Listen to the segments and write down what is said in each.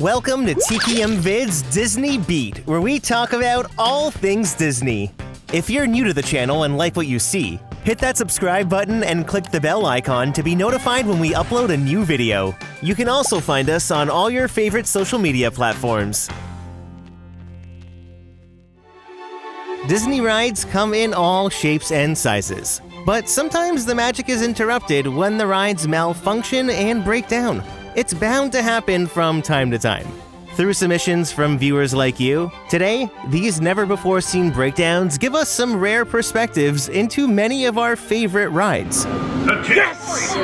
Welcome to TPM Vid's Disney Beat, where we talk about all things Disney. If you're new to the channel and like what you see, hit that subscribe button and click the bell icon to be notified when we upload a new video. You can also find us on all your favorite social media platforms. Disney rides come in all shapes and sizes, but sometimes the magic is interrupted when the rides malfunction and break down. It's bound to happen from time to time. Through submissions from viewers like you, today, these never-before-seen breakdowns give us some rare perspectives into many of our favorite rides. Yes!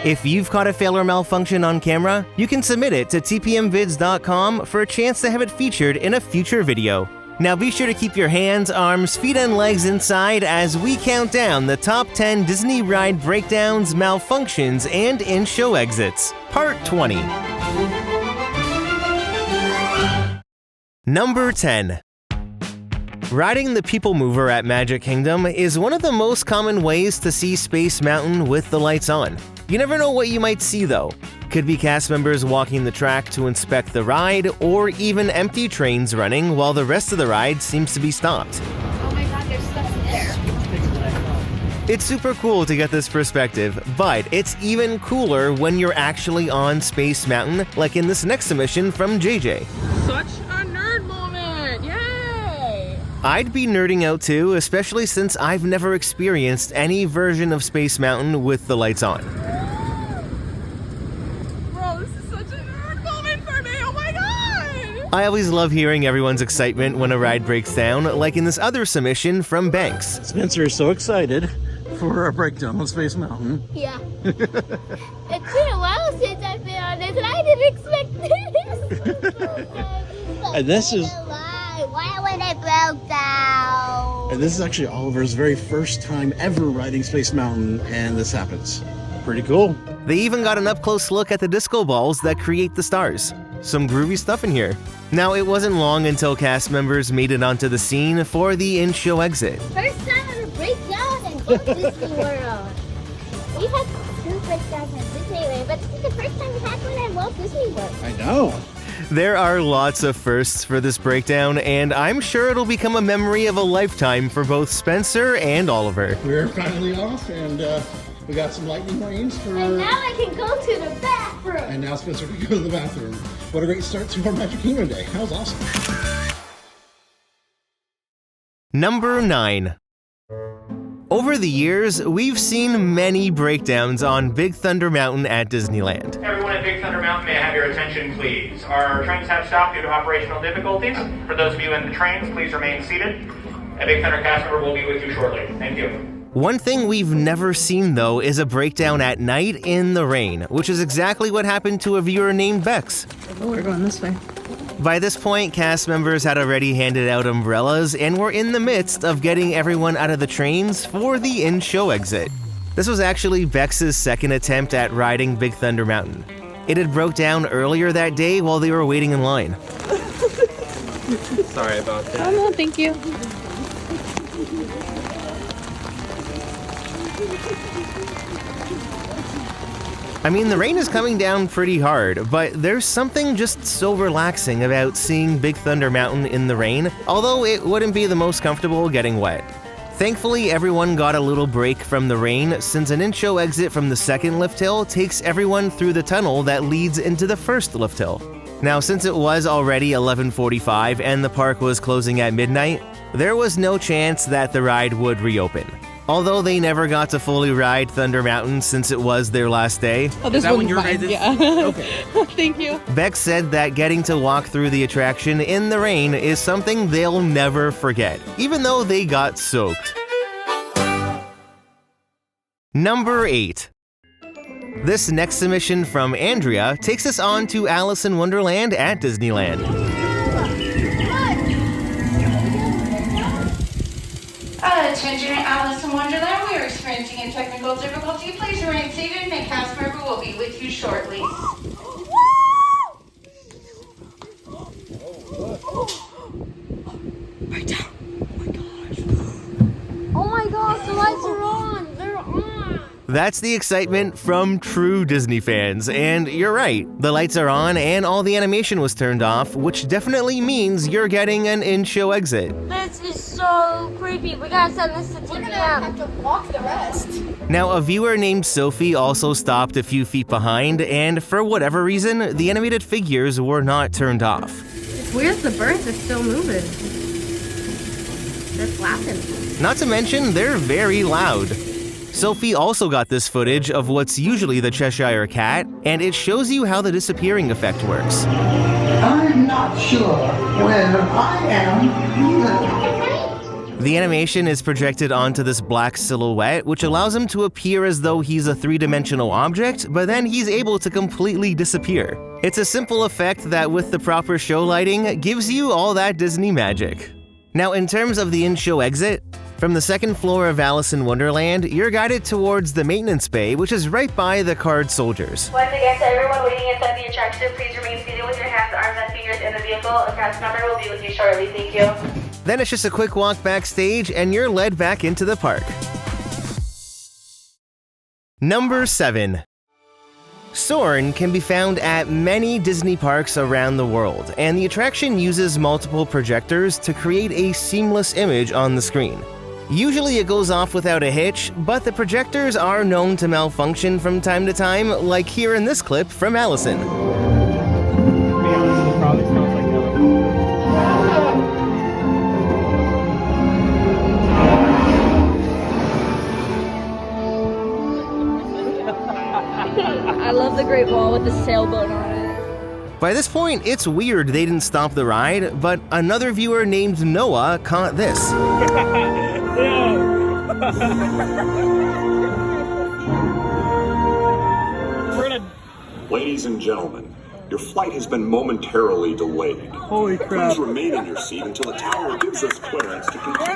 If you've caught a fail or malfunction on camera, you can submit it to tpmvids.com for a chance to have it featured in a future video. Now be sure to keep your hands, arms, feet, and legs inside as we count down the top 10 Disney ride breakdowns, malfunctions, and in-show exits. Part 20. Number 10. Riding the People Mover at Magic Kingdom is one of the most common ways to see Space Mountain with the lights on. You never know what you might see though. Could be cast members walking the track to inspect the ride, or even empty trains running while the rest of the ride seems to be stopped. Oh my god, there's stuff in there. It's super cool to get this perspective, but it's even cooler when you're actually on Space Mountain, like in this next submission from JJ. Such a nerd moment! Yay! I'd be nerding out too, especially since I've never experienced any version of Space Mountain with the lights on. I always love hearing everyone's excitement when a ride breaks down, like in this other submission from Banks. Spencer is so excited for our breakdown on Space Mountain. Yeah. It's been a while since I've been on this, and I didn't expect this. And this is... Why when it broke down? And this is actually Oliver's very first time ever riding Space Mountain, and this happens. Pretty cool. They even got an up-close look at the disco balls that create the stars. Some groovy stuff in here. Now, it wasn't long until cast members made it onto the scene for the in-show exit. First time on a breakdown and Walt Disney World. We've had two breakdowns at Disneyland, but this is the first time we had one at Walt Disney World. I know. There are lots of firsts for this breakdown, and I'm sure it'll become a memory of a lifetime for both Spencer and Oliver. We're finally off, and we got some lightning lanes for... And now I can go to the bathroom. And now Spencer can go to the bathroom. What a great start to our Magic Kingdom Day. That was awesome. Number 9. Over the years, we've seen many breakdowns on Big Thunder Mountain at Disneyland. Everyone at Big Thunder Mountain, may I have your attention, please? Our trains have stopped due to operational difficulties. For those of you in the trains, please remain seated. A Big Thunder cast member will be with you shortly. Thank you. One thing we've never seen, though, is a breakdown at night in the rain, which is exactly what happened to a viewer named Bex. We're going this way. By this point, cast members had already handed out umbrellas and were in the midst of getting everyone out of the trains for the in-show exit. This was actually Bex's second attempt at riding Big Thunder Mountain. It had broke down earlier that day while they were waiting in line. Sorry about that. Oh no, thank you. I mean, the rain is coming down pretty hard, but there's something just so relaxing about seeing Big Thunder Mountain in the rain, although it wouldn't be the most comfortable getting wet. Thankfully, everyone got a little break from the rain, since an in-show exit from the second lift hill takes everyone through the tunnel that leads into the first lift hill. Now, since it was already 11:45 and the park was closing at midnight, there was no chance that the ride would reopen. Although they never got to fully ride Thunder Mountain since it was their last day. Oh, this one's mine. Yeah. Okay. Thank you. Bex said that getting to walk through the attraction in the rain is something they'll never forget, even though they got soaked. Number 8. This next submission from Andrea takes us on to Alice in Wonderland at Disneyland. Attention Alice in Wonderland, we are experiencing a technical difficulty. Please remain seated and a cast member will be with you shortly. Right down. Oh my gosh, the lights are on. They're on. That's the excitement from true Disney fans, and you're right, the lights are on and all the animation was turned off, which definitely means you're getting an in-show exit. This is so creepy. We gotta send this to TPM. have to walk the rest. Now, a viewer named Sophie also stopped a few feet behind, and for whatever reason, the animated figures were not turned off. It's weird the birds are still moving. They're flapping. Not to mention, they're very loud. Sophie also got this footage of what's usually the Cheshire Cat, and it shows you how the disappearing effect works. I'm not sure where I am either. The animation is projected onto this black silhouette, which allows him to appear as though he's a three-dimensional object, but then he's able to completely disappear. It's a simple effect that, with the proper show lighting, gives you all that Disney magic. Now, in terms of the in-show exit, from the second floor of Alice in Wonderland, you're guided towards the maintenance bay, which is right by the card soldiers. Once again, to everyone waiting inside the attraction, please remain seated with your hands, arms, and fingers in the vehicle. A cast member will be with you shortly. Thank you. Then it's just a quick walk backstage, and you're led back into the park. Number 7. Soarin can be found at many Disney parks around the world, and the attraction uses multiple projectors to create a seamless image on the screen. Usually it goes off without a hitch, but the projectors are known to malfunction from time to time, like here in this clip from Allison. I love the Great Wall with the sailboat on it. By this point, it's weird they didn't stop the ride, but another viewer named Noah caught this. Ladies and gentlemen, your flight has been momentarily delayed. Holy crap. Please remain in your seat until the tower gives us clearance to continue.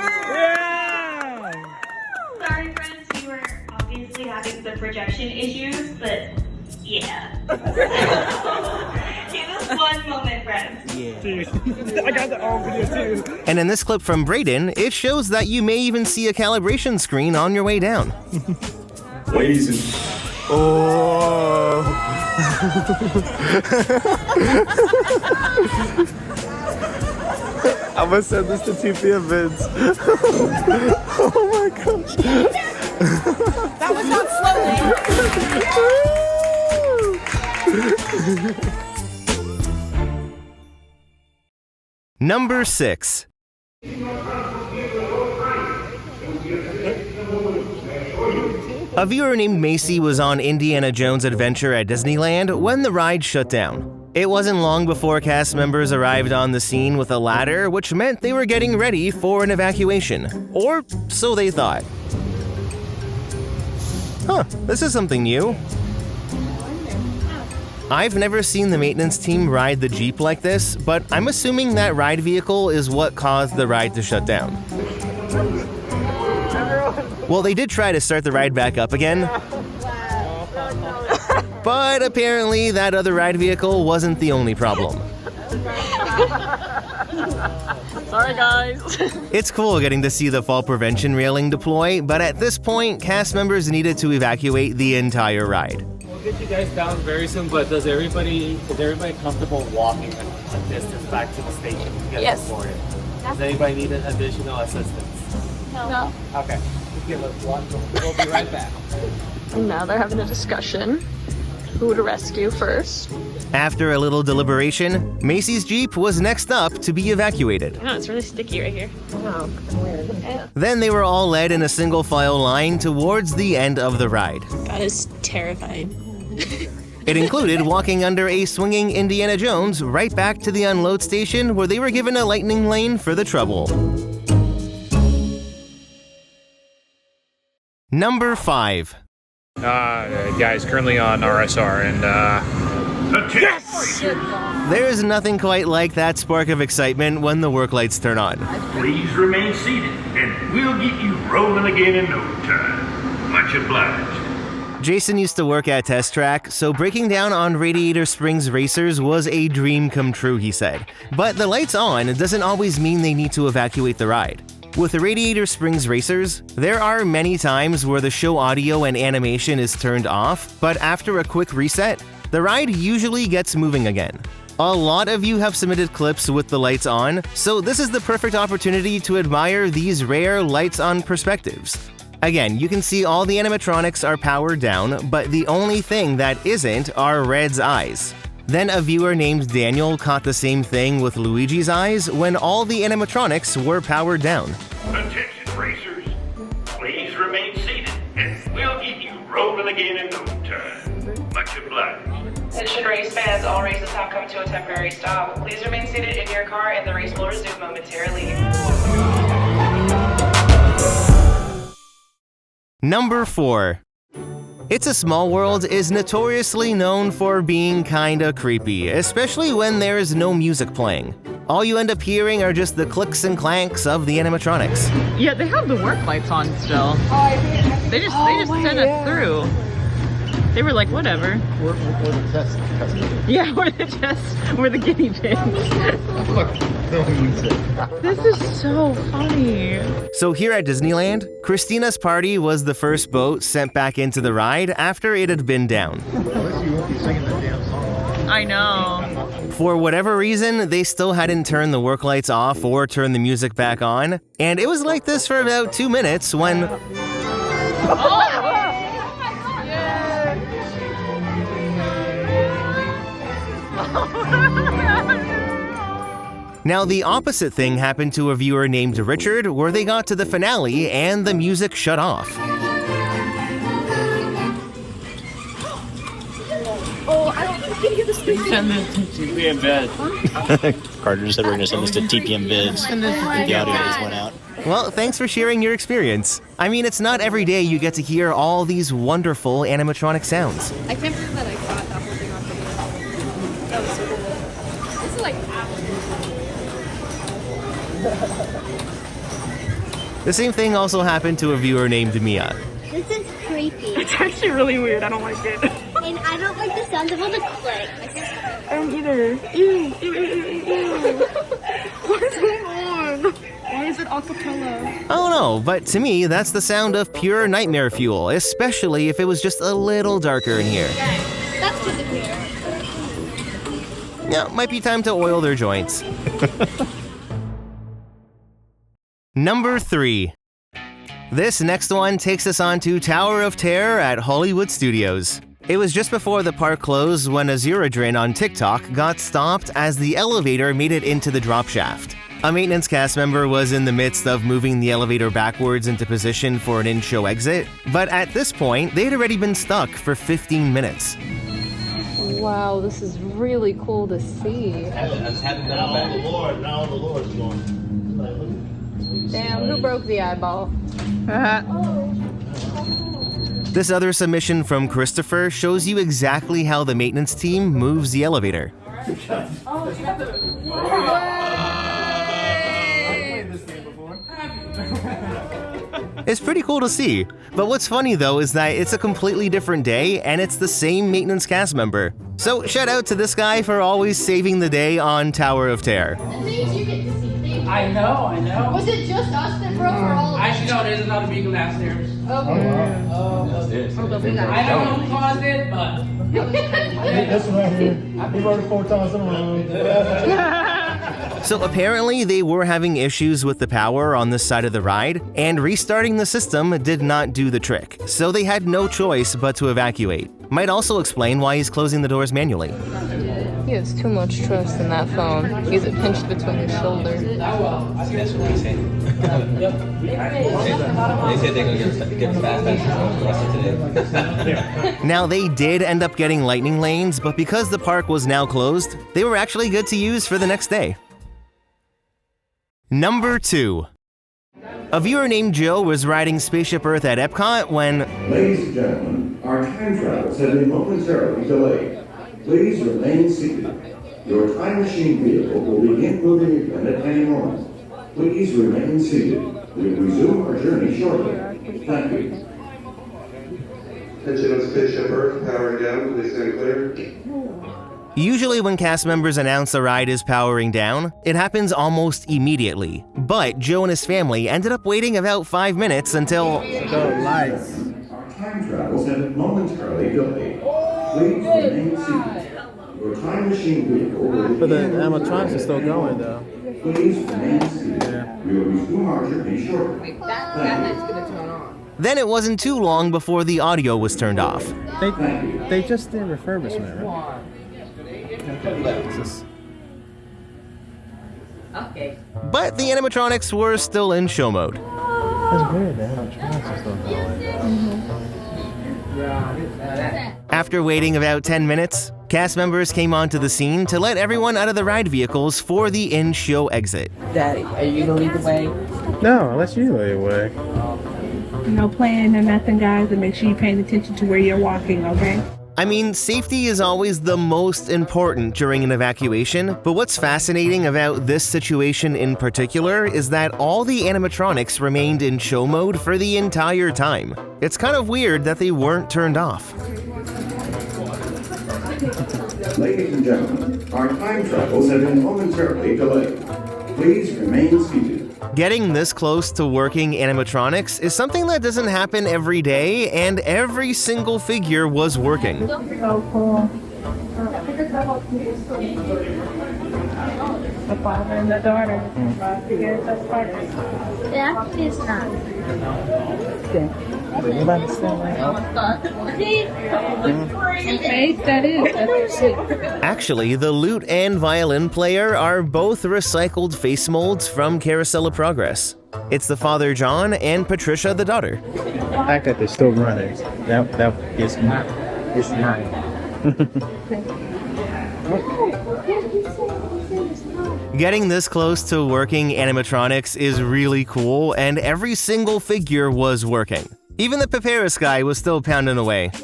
Sorry, friends, we were obviously having some projection issues, but yeah. Give us one moment, friends. I got that on video too. And in this clip from Brayden, it shows that you may even see a calibration screen on your way down. Ladies and I'm gonna send this to TP events. Oh my gosh. That was not slowly. Number 6. A viewer named Macy was on Indiana Jones' adventure at Disneyland when the ride shut down. It wasn't long before cast members arrived on the scene with a ladder, which meant they were getting ready for an evacuation. Or so they thought. Huh, this is something new. I've never seen the maintenance team ride the Jeep like this, but I'm assuming that ride vehicle is what caused the ride to shut down. Well, they did try to start the ride back up again. But apparently that other ride vehicle wasn't the only problem. Sorry, guys. It's cool getting to see the fall prevention railing deploy, but at this point, cast members needed to evacuate the entire ride. We'll get you guys down very soon, but is everybody comfortable walking a distance back to the station to get Yes. supported? Does anybody need additional assistance? No. Okay. We'll be right back. And now they're having a discussion. Who to rescue first? After a little deliberation, Macy's Jeep was next up to be evacuated. I know, it's really sticky right here. Oh, weird. Then they were all led in a single file line towards the end of the ride. That is terrifying. It included walking under a swinging Indiana Jones right back to the unload station where they were given a lightning lane for the trouble. Number 5. Guys, currently on RSR, and Yes! There is nothing quite like that spark of excitement when the work lights turn on. Please remain seated, and we'll get you rolling again in no time. Much obliged. Jason used to work at Test Track, so breaking down on Radiator Springs racers was a dream come true, he said. But the lights on doesn't always mean they need to evacuate the ride. With the Radiator Springs Racers, there are many times where the show audio and animation is turned off, but after a quick reset, the ride usually gets moving again. A lot of you have submitted clips with the lights on, so this is the perfect opportunity to admire these rare lights-on perspectives. Again, you can see all the animatronics are powered down, but the only thing that isn't are Red's eyes. Then a viewer named Daniel caught the same thing with Luigi's eyes when all the animatronics were powered down. Attention racers, please remain seated and we'll get you rolling again in no time. Much obliged. Attention race fans, all races have come to a temporary stop. Please remain seated in your car and the race will resume momentarily. Number 4. It's a Small World is notoriously known for being kinda creepy, especially when there's no music playing. All you end up hearing are just the clicks and clanks of the animatronics. Yeah, they have the work lights on still. They just sent us through. They were like, whatever. We're the test customers. Yeah, we're the guinea pigs. Look, no music. This is so funny. So here at Disneyland, Christina's Party was the first boat sent back into the ride after it had been down. Unless you won't be singing that damn song. I know. For whatever reason, they still hadn't turned the work lights off or turned the music back on, and it was like this for about 2 minutes when... Now, the opposite thing happened to a viewer named Richard, where they got to the finale and the music shut off. Send this to TPM Vids. Carter said we're going to send this to TPM Vids. The audio just went out. Well, thanks for sharing your experience. I mean, it's not every day you get to hear all these wonderful animatronic sounds. I can't believe that I got that whole thing on video. That was so cool. This is like The same thing also happened to a viewer named Mia. This is creepy. It's actually really weird. I don't like it. And I don't like the sound of all the clicks. I don't either. Ew, ew, ew, ew, ew. What is going on? Why is it acapella? I don't know, but to me, that's the sound of pure nightmare fuel, especially if it was just a little darker in here. That's good to hear. Yeah, might be time to oil their joints. Number 3. This next one takes us on to Tower of Terror at Hollywood Studios. It was just before the park closed when Azuradrin on TikTok got stopped as the elevator made it into the drop shaft. A maintenance cast member was in the midst of moving the elevator backwards into position for an in-show exit, but at this point, they'd already been stuck for 15 minutes. wow, this is really cool to see. Now the Lord's going. Damn, who broke the eyeball? This other submission from Christopher shows you exactly how the maintenance team moves the elevator. It's pretty cool to see, but what's funny though is that it's a completely different day and it's the same maintenance cast member. So shout out to this guy for always saving the day on Tower of Terror. I know. Was it just us that broke or all of us? Actually, no, there's another beagle downstairs. Okay. I don't know who caused it, but... This one right here. He wrote it 4 times in a row. So apparently they were having issues with the power on this side of the ride, and restarting the system did not do the trick, so they had no choice but to evacuate. Might also explain why he's closing the doors manually. He has too much trust in that phone. He's pinched between his shoulders. That's what we say. They said they're going to get fast for the rest of today. Now they did end up getting lightning lanes, but because the park was now closed, they were actually good to use for the next day. Number 2. A viewer named Joe was riding Spaceship Earth at EPCOT when... Ladies and gentlemen, our time travels have been momentarily delayed. Please remain seated. Your time machine vehicle will begin moving again at any moment. Please remain seated. We will resume our journey shortly. Thank you. Attention on Spaceship Earth, powering down. Please stand clear. Usually when cast members announce a ride is powering down, it happens almost immediately. But Joe and his family ended up waiting about 5 minutes until... lights. Our time travels have been momentarily delayed. Please remain seated. Your time machine vehicle will But the animatronics are still going though. Please remain seated. We will resume our journey shortly. Then it wasn't too long before the audio was turned off. They just did refurbishment, right? Okay. But the animatronics were still in show mode. That's weird, the animatronics are still going. After waiting about 10 minutes, cast members came onto the scene to let everyone out of the ride vehicles for the in-show exit. Daddy, are you gonna lead the way? No, unless you lead the way. No playing or nothing, guys, and make sure you're paying attention to where you're walking, okay? I mean, safety is always the most important during an evacuation, but what's fascinating about this situation in particular is that all the animatronics remained in show mode for the entire time. It's kind of weird that they weren't turned off. Ladies and gentlemen, our time travels have been momentarily delayed. Please remain seated. Getting this close to working animatronics is something that doesn't happen every day, and every single figure was working. So cool. The father and the daughter. That is not. Actually, the lute and violin player are both recycled face molds from Carousel of Progress. It's the father John and Patricia the daughter. The fact that they're still running, that is not. It's not. Getting this close to working animatronics is really cool, and every single figure was working. Even the Papyrus guy was still pounding away. That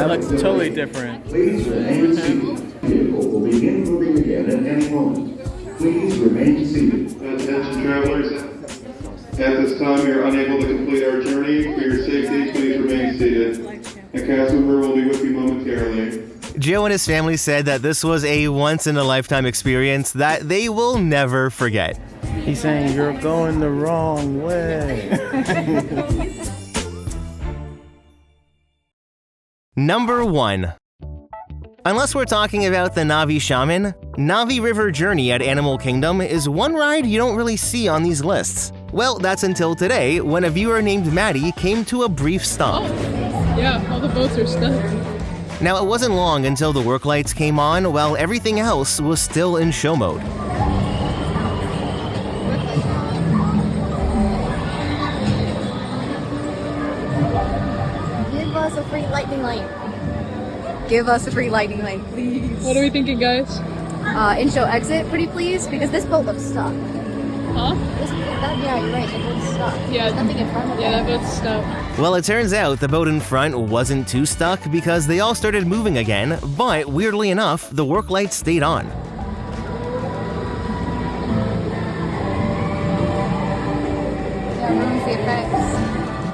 looks totally different. Please remain seated. Vehicle will begin moving again at any moment. Please remain seated. Attention travelers, at this time we are unable to complete our journey. For your safety, please remain seated. A cast member will be with you momentarily. Joe and his family said that this was a once-in-a-lifetime experience that they will never forget. He's saying you're going the wrong way. Number 1. Unless we're talking about the Navi Shaman, Navi River Journey at Animal Kingdom is one ride you don't really see on these lists. Well, that's until today, when a viewer named Maddie came to a brief stop. Yeah, all the boats are stuck. Now, it wasn't long until the work lights came on while everything else was still in show mode. Give us a free lightning lane. Give us a free lightning lane, please. What are we thinking, guys? In-show exit, pretty please, because this boat looks stuck. Huh? Yeah, you're right. The boat's stuck. Yeah, there's nothing in front of it. Yeah, that boat's stuck. Well, it turns out the boat in front wasn't too stuck because they all started moving again, but weirdly enough, the work lights stayed on. Yeah, ruins the effects.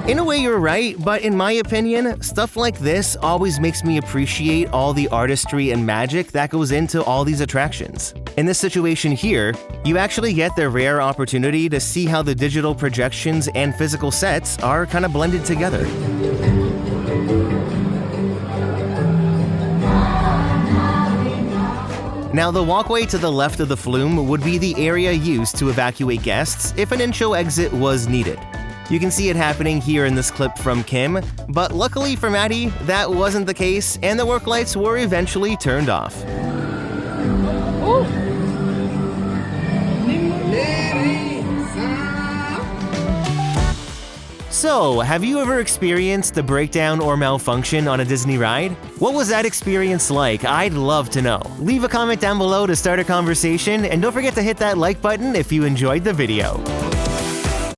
In a way, you're right, but in my opinion, stuff like this always makes me appreciate all the artistry and magic that goes into all these attractions. In this situation here, you actually get the rare opportunity to see how the digital projections and physical sets are kind of blended together. Now, the walkway to the left of the flume would be the area used to evacuate guests if an in-show exit was needed. You can see it happening here in this clip from Kim, but luckily for Maddie, that wasn't the case, and the work lights were eventually turned off. So, have you ever experienced a breakdown or malfunction on a Disney ride? What was that experience like? I'd love to know. Leave a comment down below to start a conversation, and don't forget to hit that like button if you enjoyed the video.